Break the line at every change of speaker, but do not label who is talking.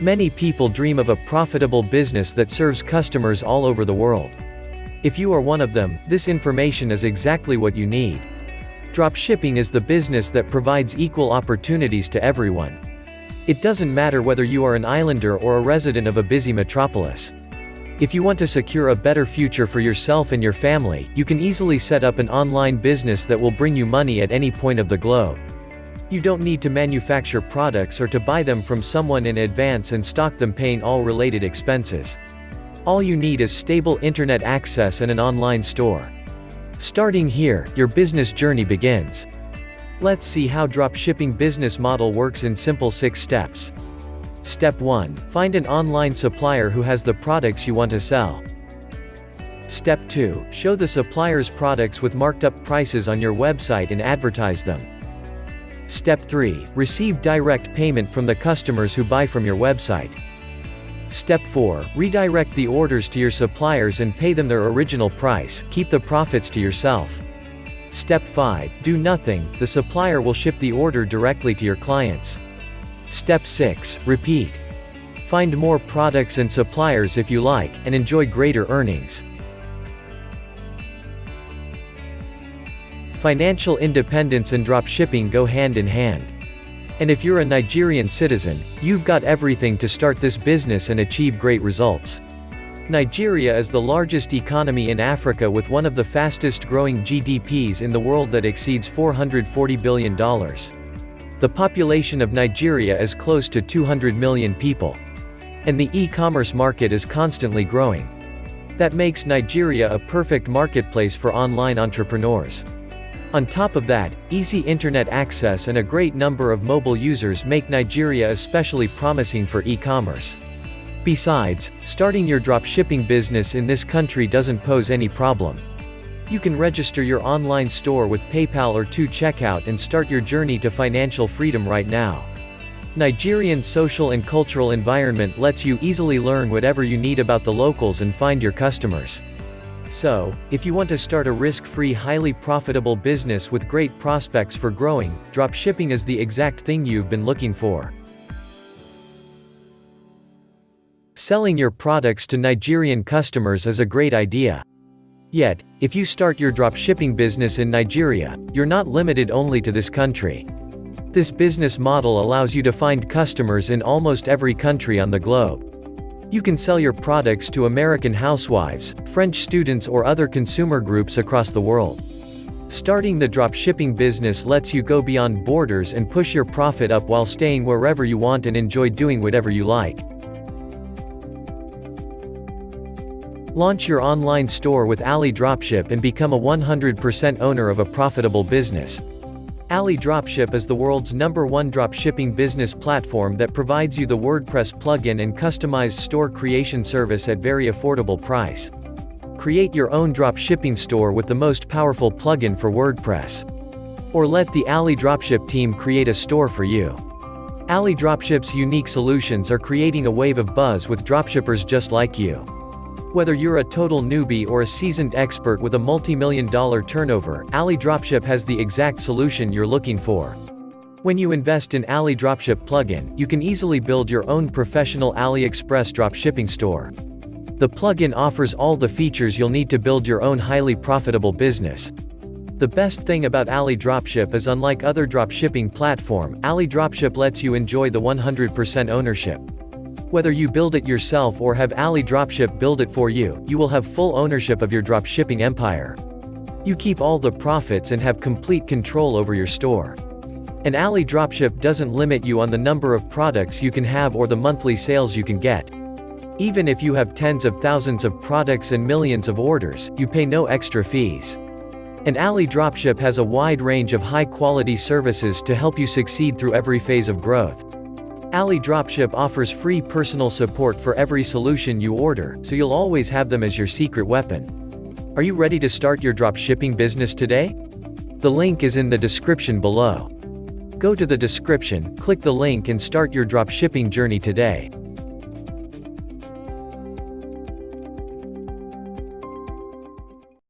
Many people dream of a profitable business that serves customers all over the world. If you are one of them, this information is exactly what you need. Dropshipping is the business that provides equal opportunities to everyone. It doesn't matter whether you are an islander or a resident of a busy metropolis. If you want to secure a better future for yourself and your family, you can easily set up an online business that will bring you money at any point of the globe. You don't need to manufacture products or to buy them from someone in advance and stock them, paying all related expenses. All you need is stable internet access and an online store. Starting here, your business journey begins. Let's see how dropshipping business model works in simple 6 steps. Step 1. Find an online supplier who has the products you want to sell. Step 2. Show the supplier's products with marked up prices on your website and advertise them. Step 3. Receive direct payment from the customers who buy from your website. Step 4. Redirect the orders to your suppliers and pay them their original price, keep the profits to yourself. Step 5. Do nothing, the supplier will ship the order directly to your clients. Step 6. Repeat. Find more products and suppliers if you like, and enjoy greater earnings. Financial independence and dropshipping go hand in hand. And if you're a Nigerian citizen, you've got everything to start this business and achieve great results. Nigeria is the largest economy in Africa with one of the fastest growing GDPs in the world that exceeds $440 billion. The population of Nigeria is close to 200 million people. And the e-commerce market is constantly growing. That makes Nigeria a perfect marketplace for online entrepreneurs. On top of that, easy internet access and a great number of mobile users make Nigeria especially promising for e-commerce. Besides, starting your dropshipping business in this country doesn't pose any problem. You can register your online store with PayPal or checkout and start your journey to financial freedom right now. Nigerian social and cultural environment lets you easily learn whatever you need about the locals and find your customers. So, if you want to start a risk-free, highly profitable business with great prospects for growing, dropshipping is the exact thing you've been looking for. Selling your products to Nigerian customers is a great idea. Yet, if you start your dropshipping business in Nigeria, you're not limited only to this country. This business model allows you to find customers in almost every country on the globe. You can sell your products to American housewives, French students or other consumer groups across the world. Starting the dropshipping business lets you go beyond borders and push your profit up while staying wherever you want and enjoy doing whatever you like. Launch your online store with AliDropship and become a 100% owner of a profitable business. AliDropship is the world's #1 dropshipping business platform that provides you the WordPress plugin and customized store creation service at very affordable price. Create your own dropshipping store with the most powerful plugin for WordPress. Or let the AliDropship team create a store for you. AliDropship's unique solutions are creating a wave of buzz with dropshippers just like you. Whether you're a total newbie or a seasoned expert with a multi-million-dollar turnover, AliDropship has the exact solution you're looking for. When you invest in AliDropship plugin, you can easily build your own professional AliExpress dropshipping store. The plugin offers all the features you'll need to build your own highly profitable business. The best thing about AliDropship is, unlike other dropshipping platform, AliDropship lets you enjoy the 100% ownership. Whether you build it yourself or have AliDropship build it for you, you will have full ownership of your dropshipping empire. You keep all the profits and have complete control over your store. And AliDropship doesn't limit you on the number of products you can have or the monthly sales you can get. Even if you have tens of thousands of products and millions of orders, you pay no extra fees. And AliDropship has a wide range of high-quality services to help you succeed through every phase of growth. AliDropship offers free personal support for every solution you order, so you'll always have them as your secret weapon. Are you ready to start your dropshipping business today? The link is in the description below. Go to the description, click the link and start your dropshipping journey today.